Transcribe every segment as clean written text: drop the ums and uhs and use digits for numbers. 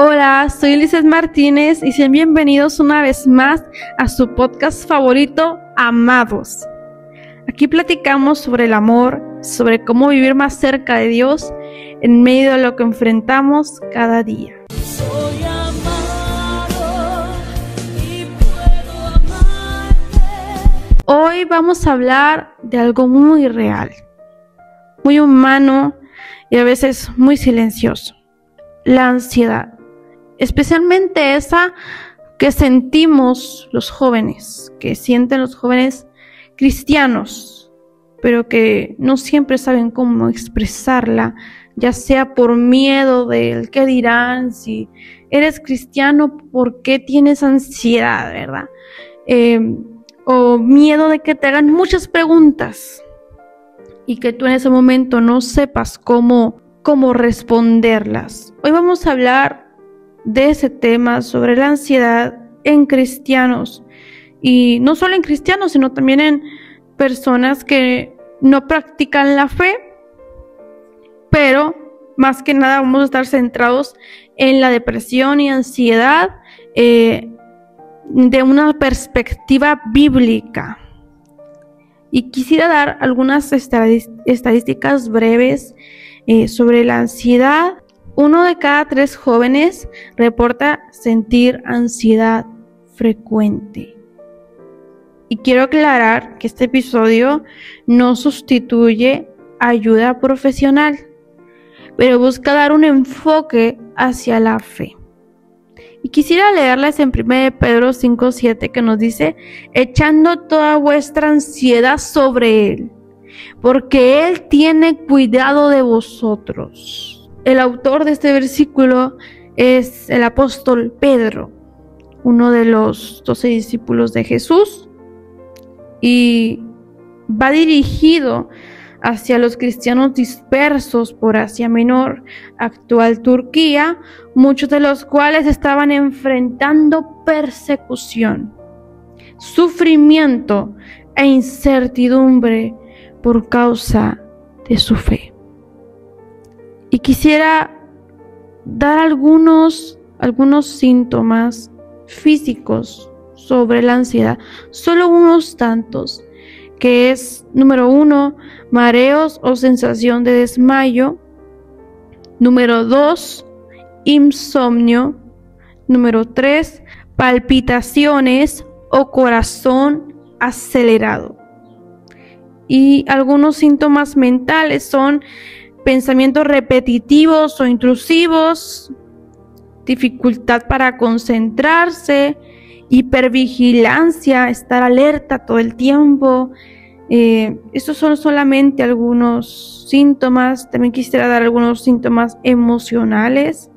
Hola, soy Lizeth Martínez y sean bienvenidos una vez más a su podcast favorito, Amados. Aquí platicamos sobre el amor, sobre cómo vivir más cerca de Dios en medio de lo que enfrentamos cada día. Soy amado y puedo amarte. Hoy vamos a hablar de algo muy real, muy humano y a veces muy silencioso: la ansiedad. Especialmente esa que sentimos los jóvenes, que sienten los jóvenes cristianos, pero que no siempre saben cómo expresarla, ya sea por miedo del qué dirán. Si eres cristiano, ¿por qué tienes ansiedad, verdad? O miedo de que te hagan muchas preguntas y que tú en ese momento no sepas cómo responderlas. Hoy vamos a hablar de ese tema, sobre la ansiedad en cristianos, y no solo en cristianos, sino también en personas que no practican la fe, pero más que nada vamos a estar centrados en la depresión y ansiedad de una perspectiva bíblica. Y quisiera dar algunas estadísticas breves sobre la ansiedad. 1 de cada 3 jóvenes reporta sentir ansiedad frecuente. Y quiero aclarar que este episodio no sustituye ayuda profesional, pero busca dar un enfoque hacia la fe. Y quisiera leerles en 1 Pedro 5:7, que nos dice: echando toda vuestra ansiedad sobre Él, porque Él tiene cuidado de vosotros. El autor de este versículo es el apóstol Pedro, uno de los 12 discípulos de Jesús, y va dirigido hacia los cristianos dispersos por Asia Menor, actual Turquía, muchos de los cuales estaban enfrentando persecución, sufrimiento e incertidumbre por causa de su fe. Y quisiera dar algunos síntomas físicos sobre la ansiedad, solo unos tantos, que es: número 1, mareos o sensación de desmayo; número 2, insomnio; número 3, palpitaciones o corazón acelerado. Y algunos síntomas mentales son pensamientos repetitivos o intrusivos, dificultad para concentrarse, hipervigilancia, estar alerta todo el tiempo. Estos son solamente algunos síntomas. También quisiera dar algunos síntomas emocionales,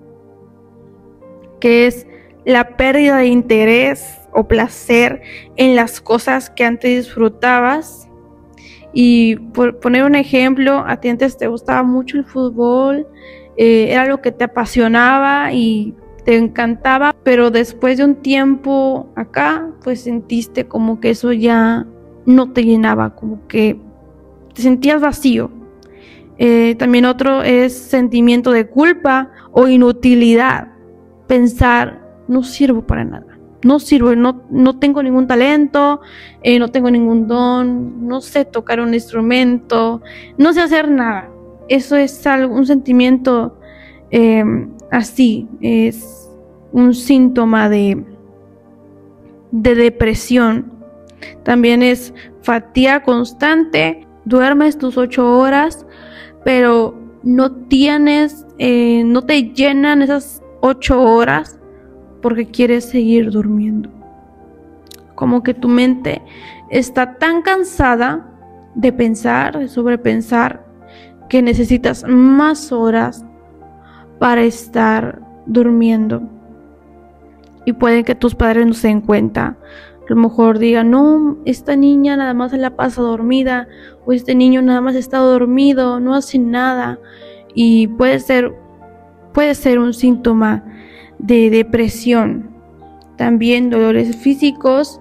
que es la pérdida de interés o placer en las cosas que antes disfrutabas. Y por poner un ejemplo, a ti antes te gustaba mucho el fútbol, era algo que te apasionaba y te encantaba, pero después de un tiempo acá, pues sentiste como que eso ya no te llenaba, como que te sentías vacío. También otro es sentimiento de culpa o inutilidad, pensar: no sirvo para nada. No sirvo, no tengo ningún talento, no tengo ningún don, no sé tocar un instrumento, no sé hacer nada. Eso es un sentimiento así, es un síntoma de depresión. También es fatiga constante, duermes tus 8 horas, pero no te llenan esas 8 horas porque quieres seguir durmiendo. Como que tu mente está tan cansada de pensar, de sobrepensar, que necesitas más horas para estar durmiendo. Y puede que tus padres no se den cuenta. A lo mejor digan: no, esta niña nada más se la pasa dormida, o este niño nada más está dormido, no hace nada. Y puede ser un síntoma de depresión. También dolores físicos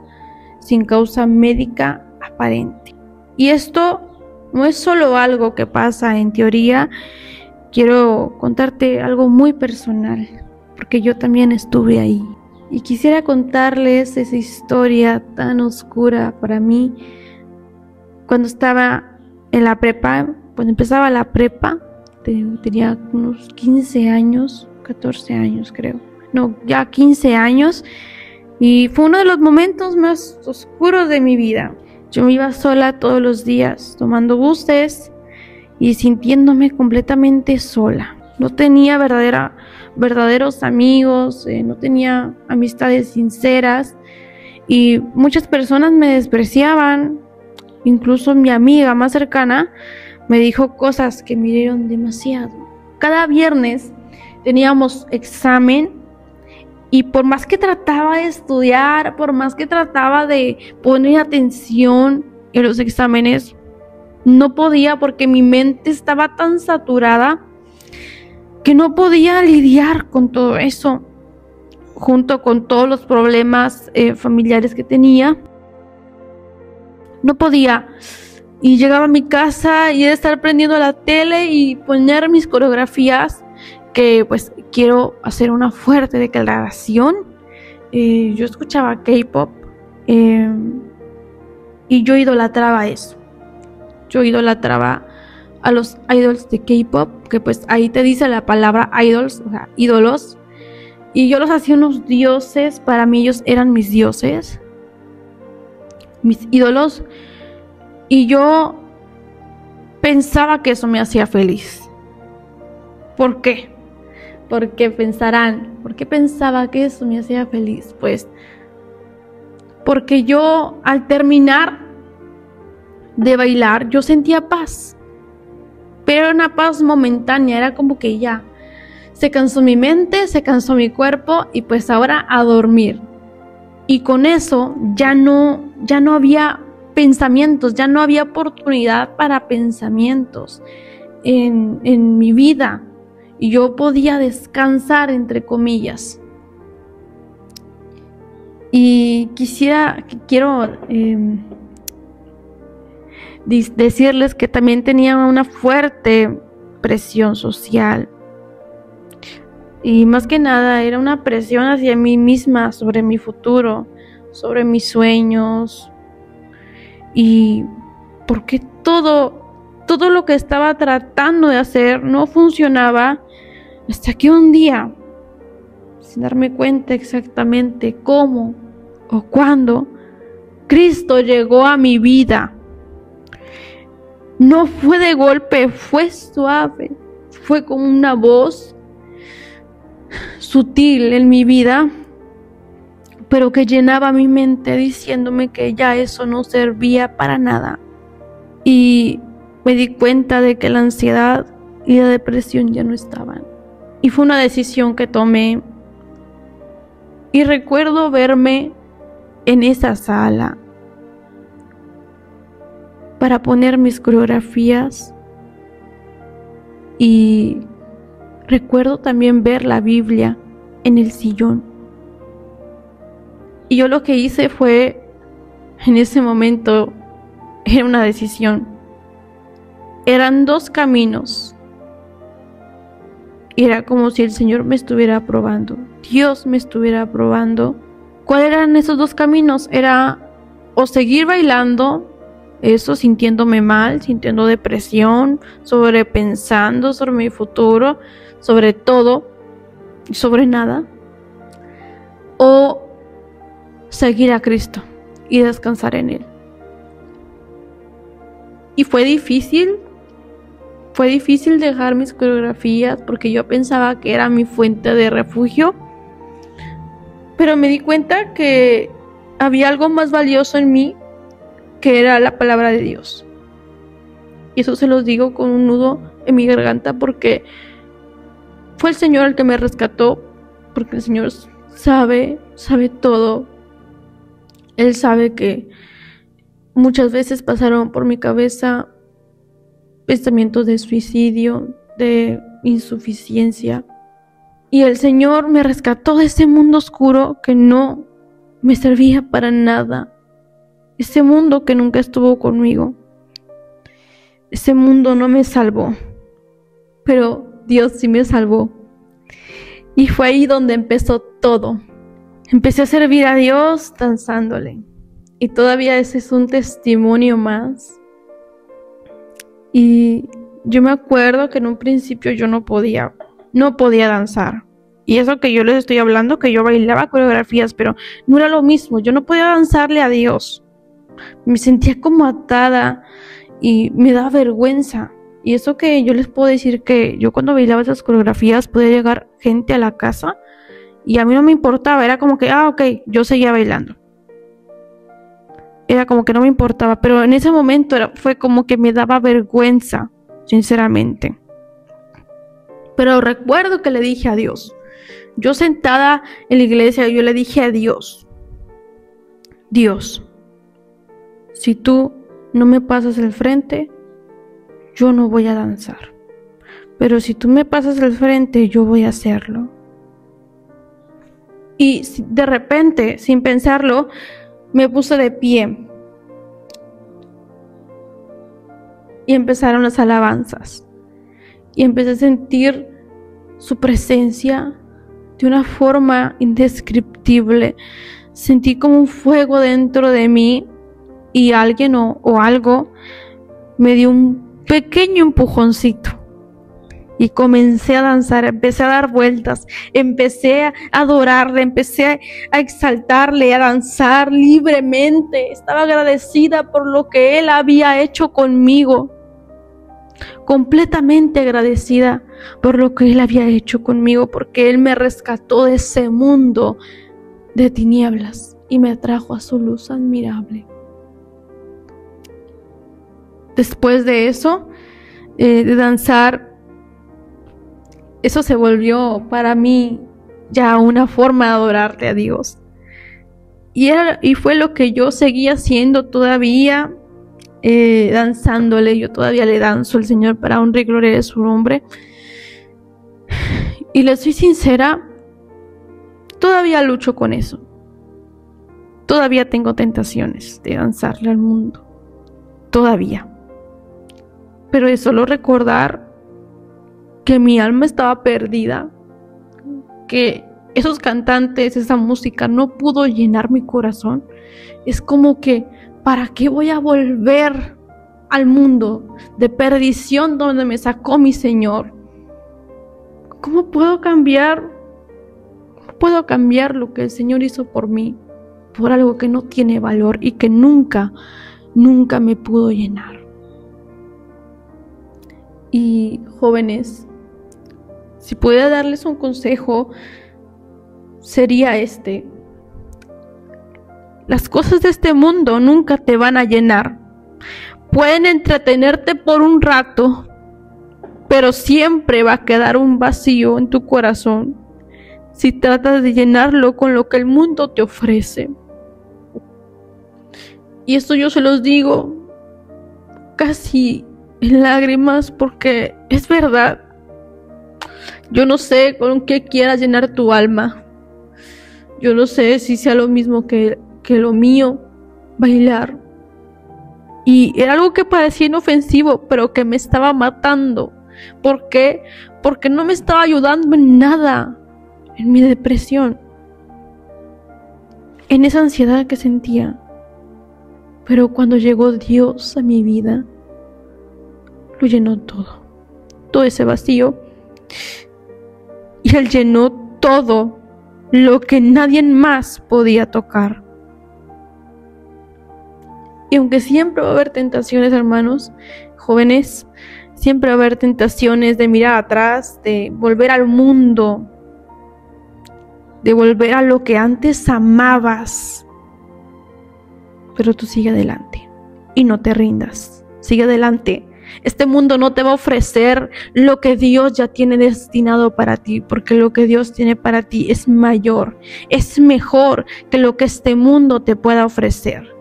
sin causa médica aparente. Y esto no es solo algo que pasa en teoría. Quiero contarte algo muy personal. porque yo también estuve ahí. Y quisiera contarles esa historia tan oscura para mí cuando estaba en la prepa, cuando empezaba la prepa, tenía unos 15 años, 14 años creo, no, ya 15 años, y fue uno de los momentos más oscuros de mi vida. Yo me iba sola todos los días, tomando buses y sintiéndome completamente sola. No tenía verdaderos amigos, no tenía amistades sinceras y muchas personas me despreciaban. Incluso mi amiga más cercana me dijo cosas que me hirieron demasiado. Cada viernes teníamos examen y por más que trataba de estudiar, por más que trataba de poner atención en los exámenes, no podía porque mi mente estaba tan saturada que no podía lidiar con todo eso, junto con todos los problemas familiares que tenía. No podía. Y llegaba a mi casa y era estar prendiendo la tele y poner mis coreografías, que pues quiero hacer una fuerte declaración. Yo escuchaba K-pop y yo idolatraba eso. Yo idolatraba a los idols de K-pop, que pues ahí te dice la palabra idols, o sea, ídolos. Y yo los hacía unos dioses, para mí ellos eran mis dioses, mis ídolos. Y yo pensaba que eso me hacía feliz. ¿Por qué? Porque pensarán, ¿por qué pensaba que eso me hacía feliz? Pues porque yo al terminar de bailar, yo sentía paz. Pero era una paz momentánea, era como que ya se cansó mi mente, se cansó mi cuerpo y pues ahora a dormir. Y con eso ya no había pensamientos, ya no había oportunidad para pensamientos en mi vida. Y yo podía descansar, entre comillas. Y quiero decirles que también tenía una fuerte presión social. Y más que nada era una presión hacia mí misma, sobre mi futuro, sobre mis sueños. Y porque todo lo que estaba tratando de hacer no funcionaba, hasta que un día, sin darme cuenta exactamente cómo o cuándo, Cristo llegó a mi vida. No fue de golpe, fue suave, fue como una voz sutil en mi vida, pero que llenaba mi mente diciéndome que ya eso no servía para nada. Y me di cuenta de que la ansiedad y la depresión ya no estaban. Y fue una decisión que tomé. Y recuerdo verme en esa sala para poner mis coreografías. Y recuerdo también ver la Biblia en el sillón. Y yo lo que hice fue, en ese momento, era una decisión. Eran dos caminos. Y era como si el Señor me estuviera probando, Dios me estuviera probando. ¿Cuáles eran esos dos caminos? Era o seguir bailando, eso, sintiéndome mal, sintiendo depresión, sobrepensando sobre mi futuro, sobre todo y sobre nada, o seguir a Cristo y descansar en Él. Y fue difícil dejar mis coreografías porque yo pensaba que era mi fuente de refugio, pero me di cuenta que había algo más valioso en mí, que era la palabra de Dios. Y eso se los digo con un nudo en mi garganta, porque fue el Señor el que me rescató, porque el Señor sabe todo. Él sabe que muchas veces pasaron por mi cabeza pensamientos de suicidio, de insuficiencia. Y el Señor me rescató de ese mundo oscuro que no me servía para nada. Ese mundo que nunca estuvo conmigo. Ese mundo no me salvó, pero Dios sí me salvó. Y fue ahí donde empezó todo. Empecé a servir a Dios danzándole. Y todavía ese es un testimonio más. Y yo me acuerdo que en un principio yo no podía danzar. Y eso que yo les estoy hablando, que yo bailaba coreografías, pero no era lo mismo. Yo no podía danzarle a Dios. Me sentía como atada y me daba vergüenza. Y eso que yo les puedo decir que yo cuando bailaba esas coreografías podía llegar gente a la casa y a mí no me importaba. Era como que, ok, yo seguía bailando. Era como que no me importaba, pero en ese momento fue como que me daba vergüenza, sinceramente. Pero recuerdo que le dije a Dios. Yo sentada en la iglesia, yo le dije a Dios, Dios, si tú no me pasas el frente, yo no voy a danzar. Pero si tú me pasas el frente, yo voy a hacerlo. Y de repente, sin pensarlo, me puse de pie. Y empezaron las alabanzas. Y empecé a sentir su presencia de una forma indescriptible. Sentí como un fuego dentro de mí y alguien o algo me dio un pequeño empujoncito. Y comencé a danzar, empecé a dar vueltas, empecé a adorarle, empecé a exaltarle, a danzar libremente. Estaba agradecida por lo que Él había hecho conmigo. Completamente agradecida por lo que Él había hecho conmigo, porque Él me rescató de ese mundo de tinieblas y me trajo a su luz admirable. Después de eso, de danzar, eso se volvió para mí ya una forma de adorarle a Dios. Y fue lo que yo seguía haciendo todavía, danzándole. Yo todavía le danzo al Señor para honra y gloria de su nombre. Y le soy sincera, todavía lucho con eso. Todavía tengo tentaciones de danzarle al mundo. Todavía. Pero es solo recordar que mi alma estaba perdida, que esos cantantes, esa música no pudo llenar mi corazón. Es como que, ¿para qué voy a volver al mundo de perdición donde me sacó mi Señor? ¿Cómo puedo cambiar? ¿Cómo puedo cambiar lo que el Señor hizo por mí por algo que no tiene valor y que nunca me pudo llenar? Y jóvenes, si pudiera darles un consejo, sería este: las cosas de este mundo nunca te van a llenar. Pueden entretenerte por un rato, pero siempre va a quedar un vacío en tu corazón si tratas de llenarlo con lo que el mundo te ofrece. Y esto yo se los digo casi en lágrimas, porque es verdad. Yo no sé con qué quieras llenar tu alma. Yo no sé si sea lo mismo que lo mío, bailar. Y era algo que parecía inofensivo, pero que me estaba matando. ¿Por qué? Porque no me estaba ayudando en nada, en mi depresión, en esa ansiedad que sentía. Pero cuando llegó Dios a mi vida, lo llenó todo ese vacío. Y Él llenó todo lo que nadie más podía tocar. Y aunque siempre va a haber tentaciones, hermanos, jóvenes, siempre va a haber tentaciones de mirar atrás, de volver al mundo, de volver a lo que antes amabas. Pero tú sigue adelante y no te rindas. Sigue adelante. Este mundo no te va a ofrecer lo que Dios ya tiene destinado para ti, porque lo que Dios tiene para ti es mayor, es mejor que lo que este mundo te pueda ofrecer.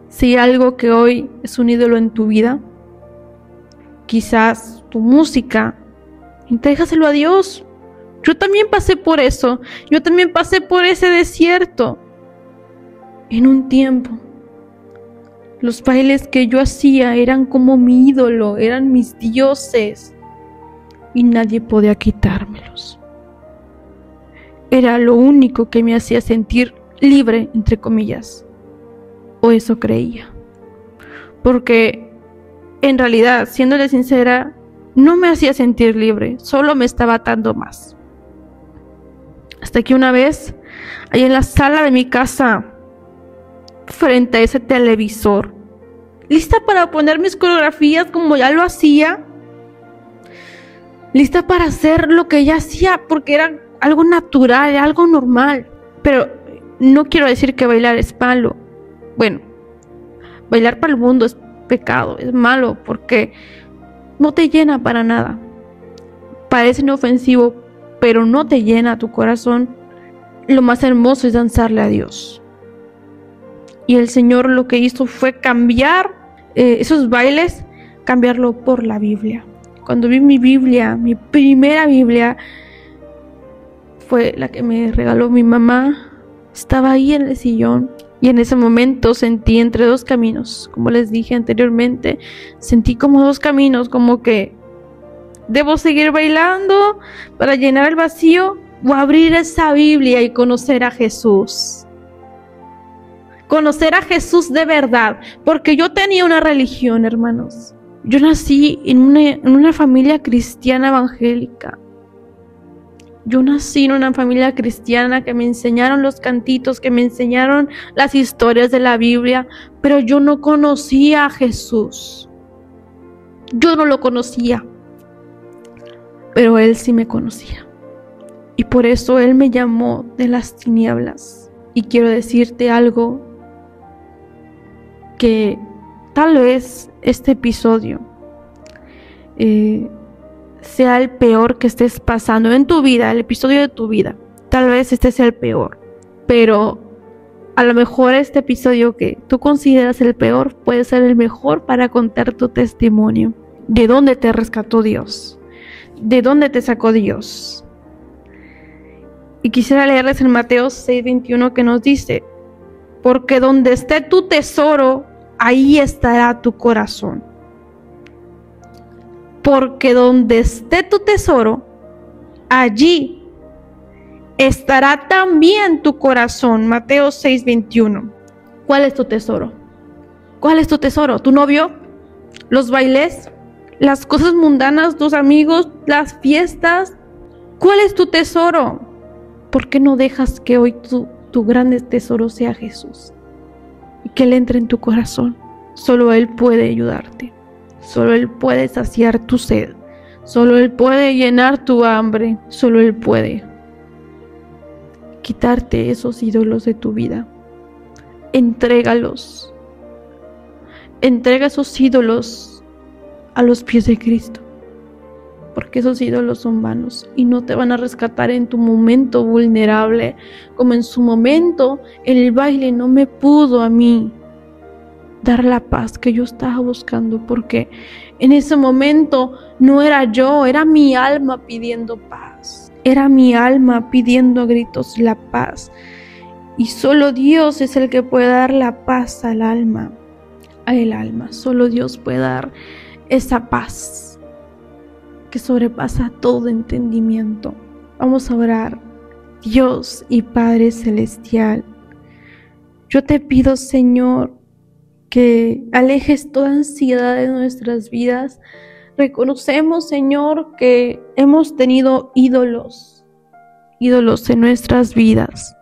Si algo que hoy es un ídolo en tu vida, quizás tu música, entrégaselo a Dios. Yo también pasé por eso, yo también pasé por ese desierto en un tiempo. Los bailes que yo hacía eran como mi ídolo, eran mis dioses. y nadie podía quitármelos. Era lo único que me hacía sentir libre, entre comillas, o eso creía, porque en realidad, siéndole sincera, no me hacía sentir libre, solo me estaba atando más. Hasta que una vez, ahí en la sala de mi casa, frente a ese televisor, lista para poner mis coreografías como ya lo hacía, lista para hacer lo que ella hacía, porque era algo natural, algo normal. Pero no quiero decir que bailar es malo. Bueno, bailar para el mundo es pecado, es malo, porque no te llena para nada. Parece inofensivo, pero no te llena tu corazón. Lo más hermoso es danzarle a Dios. Y el Señor lo que hizo fue cambiar esos bailes, cambiarlo por la Biblia. Cuando vi mi Biblia, mi primera Biblia, fue la que me regaló mi mamá. Estaba ahí en el sillón y en ese momento sentí entre dos caminos. Como les dije anteriormente, sentí como dos caminos, como que debo seguir bailando para llenar el vacío o abrir esa Biblia y conocer a Jesús. Conocer a Jesús de verdad, porque yo tenía una religión, hermanos. Yo nací en una familia cristiana evangélica. Yo nací en una familia cristiana que me enseñaron los cantitos, que me enseñaron las historias de la Biblia, pero yo no conocía a Jesús. Yo no lo conocía, pero Él sí me conocía. Y por eso Él me llamó de las tinieblas. Y quiero decirte algo, que tal vez este episodio sea el peor que estés pasando en tu vida, el episodio de tu vida. Tal vez este sea el peor, pero a lo mejor este episodio que tú consideras el peor puede ser el mejor para contar tu testimonio. ¿De dónde te rescató Dios? ¿De dónde te sacó Dios? Y quisiera leerles en Mateo 6:21 que nos dice: porque donde esté tu tesoro, ahí estará tu corazón. Porque donde esté tu tesoro, allí estará también tu corazón. Mateo 6:21. ¿Cuál es tu tesoro? ¿Cuál es tu tesoro? ¿Tu novio? ¿Los bailes? ¿Las cosas mundanas? ¿Tus amigos? ¿Las fiestas? ¿Cuál es tu tesoro? ¿Por qué no dejas que hoy tu grande tesoro sea Jesús? Y que Él entre en tu corazón. Solo Él puede ayudarte. Solo Él puede saciar tu sed. Solo Él puede llenar tu hambre. Solo Él puede quitarte esos ídolos de tu vida. Entrégalos. Entrega esos ídolos a los pies de Cristo. Porque esos ídolos son vanos y no te van a rescatar en tu momento vulnerable, como en su momento el baile no me pudo a mí dar la paz que yo estaba buscando, porque en ese momento no era yo, era mi alma pidiendo paz, era mi alma pidiendo a gritos la paz, y solo Dios es el que puede dar la paz al alma, solo Dios puede dar esa paz que sobrepasa todo entendimiento. Vamos a orar. Dios y Padre Celestial, yo te pido, Señor, que alejes toda ansiedad de nuestras vidas. Reconocemos, Señor, que hemos tenido ídolos en nuestras vidas.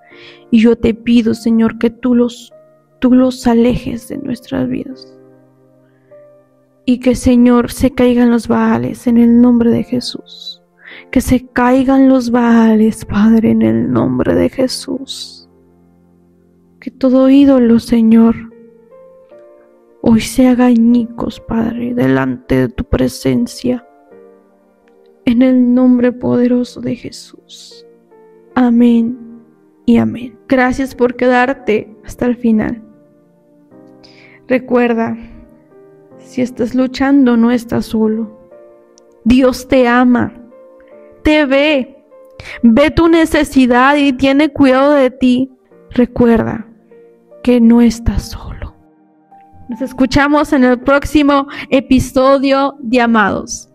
Y yo te pido, Señor, que tú los alejes de nuestras vidas. Y que, Señor, se caigan los Baales en el nombre de Jesús. Que se caigan los Baales, Padre, en el nombre de Jesús. Que todo ídolo, Señor, hoy se haga añicos, Padre, delante de tu presencia. En el nombre poderoso de Jesús. Amén y amén. Gracias por quedarte hasta el final. Recuerda, si estás luchando, no estás solo. Dios te ama, te ve tu necesidad y tiene cuidado de ti. Recuerda que no estás solo. Nos escuchamos en el próximo episodio de Amados.